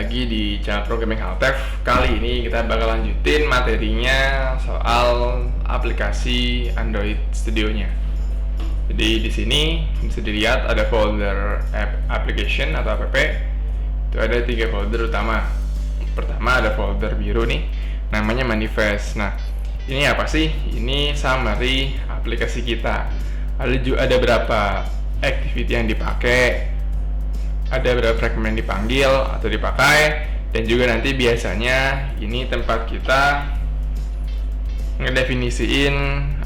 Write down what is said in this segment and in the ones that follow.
lagi di channel Programming Haltef. Kali ini kita bakal lanjutin materinya soal aplikasi Android Studio-nya. Jadi di sini bisa dilihat ada folder application atau app. Itu ada 3 folder utama. Pertama ada folder biru nih, namanya manifest. Nah, ini apa sih? Ini summary aplikasi kita. Ada berapa activity yang dipakai, ada berapa fragment dipanggil atau dipakai, dan juga nanti biasanya ini tempat kita ngedefinisiin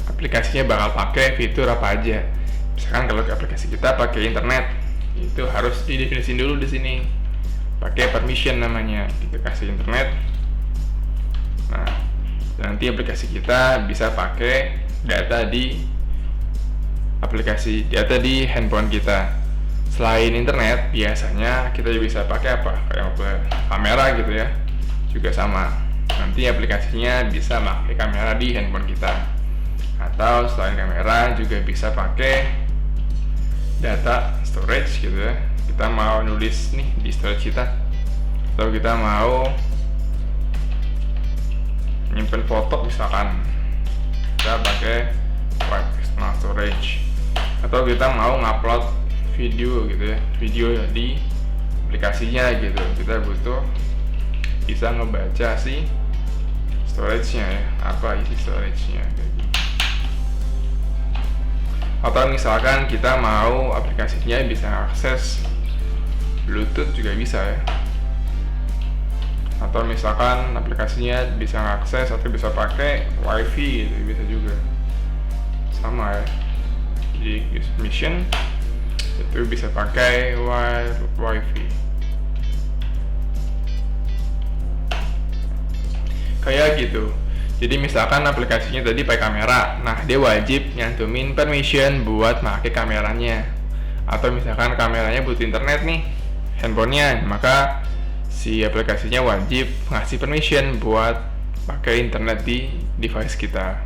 aplikasinya bakal pakai fitur apa aja. Misalkan kalau aplikasi kita pakai internet, itu harus didefinisiin dulu di sini. Pakai permission namanya, kita kasih internet. Nah, nanti aplikasi kita bisa pakai data di handphone kita. Selain internet, biasanya kita bisa pakai apa? Kayak kamera gitu ya, juga sama. Nanti aplikasinya bisa pakai kamera di handphone kita. Atau selain kamera juga bisa pakai data storage gitu ya. Kita mau nulis nih di storage kita, atau kita mau nyimpen foto misalkan, kita pakai web external storage. Atau kita mau ngupload video gitu ya, video di aplikasinya gitu, kita butuh bisa ngebaca si storage-nya ya, apa isi storage-nya kayak gitu. Atau misalkan kita mau aplikasinya bisa akses Bluetooth juga bisa ya. Atau misalkan aplikasinya bisa akses atau bisa pakai WiFi gitu, bisa juga. Sama ya. Jadi use permission itu bisa pakai WiFi. Kayak gitu. Jadi misalkan aplikasinya tadi pakai kamera, nah dia wajib nyantumin permission buat pakai kameranya. Atau misalkan kameranya butuh internet nih, handphonenya, maka si aplikasinya wajib ngasih permission buat pakai internet di device kita.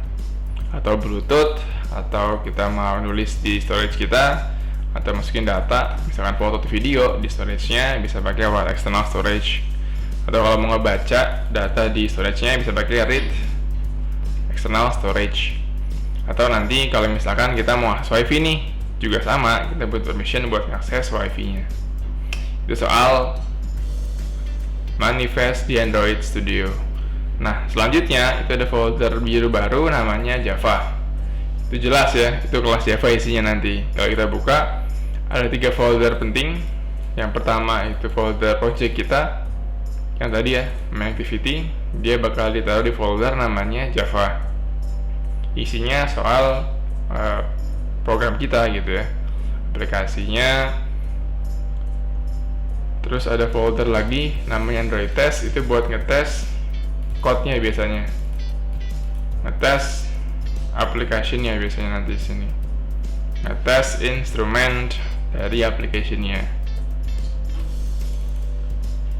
Atau Bluetooth, atau kita mau nulis di storage kita, atau masukin data, misalkan foto atau video di storage-nya bisa pakai web external storage. Atau kalau mau ngebaca data di storage-nya bisa pakai read external storage. Atau nanti kalau misalkan kita mau akses WiFi nih, juga sama, kita butuh permission buat akses WiFi-nya. Itu soal manifest di Android Studio. Nah, selanjutnya itu ada folder biru baru namanya Java. Itu jelas ya, itu kelas Java isinya nanti. Kalau kita buka, ada 3 folder penting. Yang pertama itu folder project kita, yang tadi ya, main activity. Dia bakal ditaruh di folder namanya Java. Isinya soal program kita gitu ya, aplikasinya. Terus ada folder lagi namanya Android Test, itu buat ngetes code-nya biasanya, ngetes application-nya biasanya nanti di sini, ngetes instrumen dari application-nya.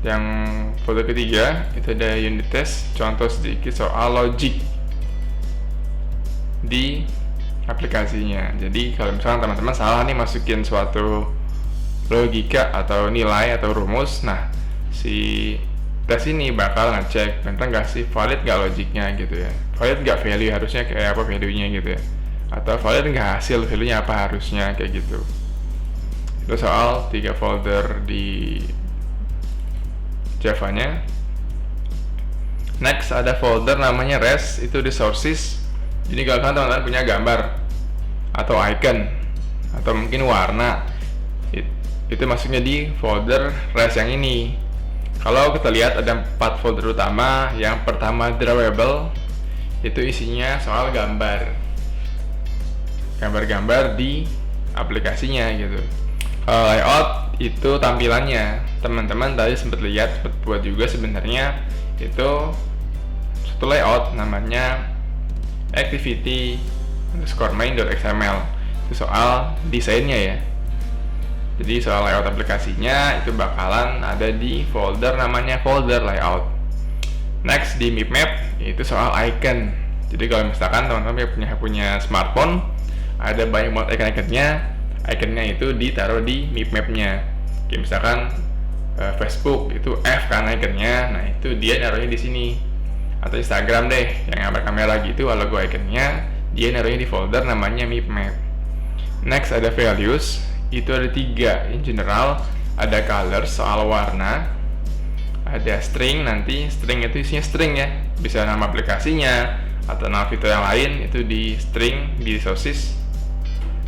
Yang folder ketiga itu ada unit test, contoh sedikit soal logic di aplikasinya. Jadi kalau misalnya teman-teman salah nih masukin suatu logika atau nilai atau rumus, nah si tes ini bakal ngecek bener nggak sih, valid nggak logiknya gitu ya, valid nggak value harusnya kayak apa value-nya gitu ya, atau valid nggak hasil value-nya apa harusnya kayak gitu. Itu soal 3 folder di Java-nya. Next ada folder namanya res, itu resources. Jadi kalau teman-teman punya gambar atau icon atau mungkin warna, itu masuknya di folder res yang ini. Kalau kita lihat ada 4 folder utama. Yang pertama drawable, itu isinya soal gambar-gambar di aplikasinya gitu. Layout itu tampilannya. Teman-teman tadi sempat lihat, sempat buat juga sebenarnya. Itu satu layout namanya activity _main.xml. Itu soal desainnya ya. Jadi soal layout aplikasinya itu bakalan ada di folder namanya folder layout. Next di map itu soal icon. Jadi kalau misalkan teman-teman punya smartphone, ada banyak banget icon-iconnya itu ditaruh di map-nya. Kayak misalkan Facebook itu F kan ikonnya, nah itu dia naruhnya di sini. Atau Instagram deh yang gambar kamera gitu, logo ikonnya dia naruhnya di folder namanya Mipmap. Next ada values, itu ada 3 in general, ada color soal warna, ada string, nanti string itu isinya string ya, bisa nama aplikasinya atau nama fitur yang lain itu di string di sources.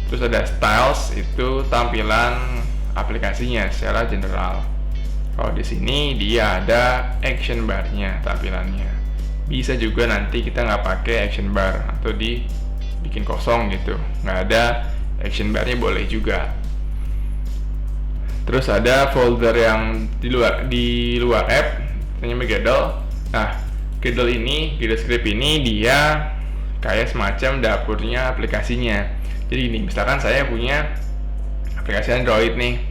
Terus ada styles, itu tampilan aplikasinya secara general. Kalau di sini dia ada action bar-nya tampilannya. Bisa juga nanti kita nggak pakai action bar atau dibikin kosong gitu, nggak ada action bar-nya boleh juga. Terus ada folder yang di luar app namanya Gradle. Nah, Gradle script ini dia kayak semacam dapurnya aplikasinya. Jadi ini misalkan saya punya aplikasi Android nih,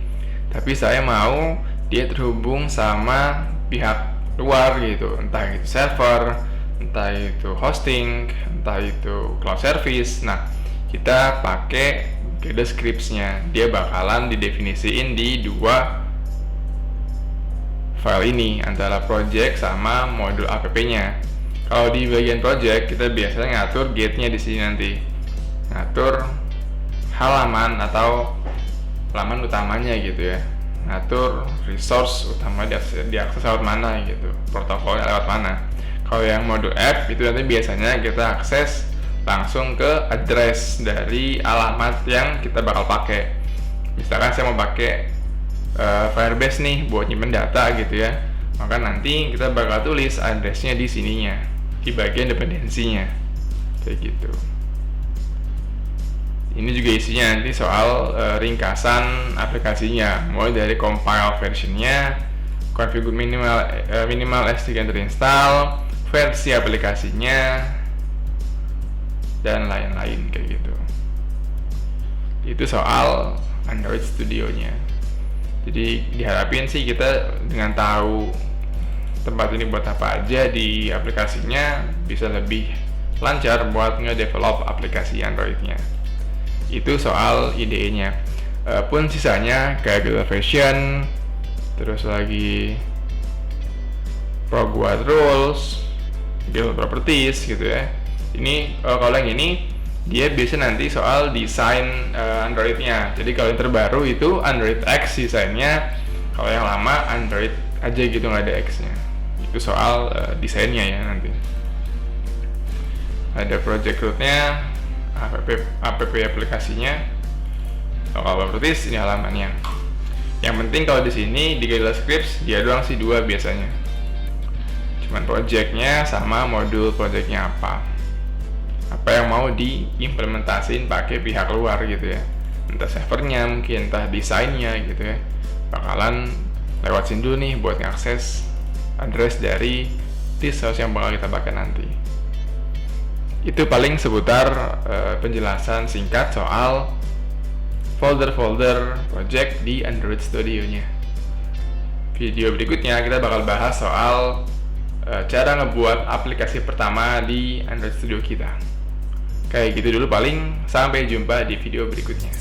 tapi saya mau dia terhubung sama pihak luar gitu, entah itu server, entah itu hosting, entah itu cloud service. Nah, kita pakai Gradle scripts-nya, dia bakalan didefinisiin di 2 file ini antara project sama modul app-nya. Kalau di bagian project kita biasanya ngatur gate-nya di sini nanti, ngatur halaman atau halaman utamanya gitu ya, ngatur resource utama diakses lewat mana gitu, protokolnya lewat mana. Kalau yang modul app itu nanti biasanya kita akses langsung ke address dari alamat yang kita bakal pakai. Misalkan saya mau pakai Firebase nih buat nyimpen data gitu ya, maka nanti kita bakal tulis addressnya di sininya, di bagian dependensinya kayak gitu. Ini juga isinya nanti soal ringkasan aplikasinya, mulai dari compile versionnya, configure minimal SDK terinstall, versi aplikasinya, dan lain-lain kayak gitu. Itu soal Android Studio-nya. Jadi diharapin sih kita dengan tahu tempat ini buat apa aja di aplikasinya bisa lebih lancar buat nge-develop aplikasi Android-nya. Itu soal IDE-nya. Pun sisanya kayak Gradle version, terus lagi Proguard rules, Gradle properties gitu ya. Ini kalau yang ini dia biasa nanti soal desain Android-nya. Jadi kalau yang terbaru itu Android X desainnya, kalau yang lama Android aja gitu nggak ada X-nya. Itu soal desainnya ya nanti. Ada project root-nya, app aplikasinya. Kalau properties ini halamannya. Yang penting kalau di sini di Gradle scripts dia doang sih 2 biasanya. Cuman projectnya sama modul projectnya apa yang mau diimplementasiin pakai pihak luar gitu ya, entah servernya mungkin, entah desainnya gitu ya, bakalan lewat sini dulu nih buat ngakses address dari resource yang bakal kita pakai nanti. Itu paling seputar penjelasan singkat soal folder-folder project di Android Studio-nya. Video berikutnya kita bakal bahas soal cara ngebuat aplikasi pertama di Android Studio kita. Kayak gitu dulu paling, sampai jumpa di video berikutnya.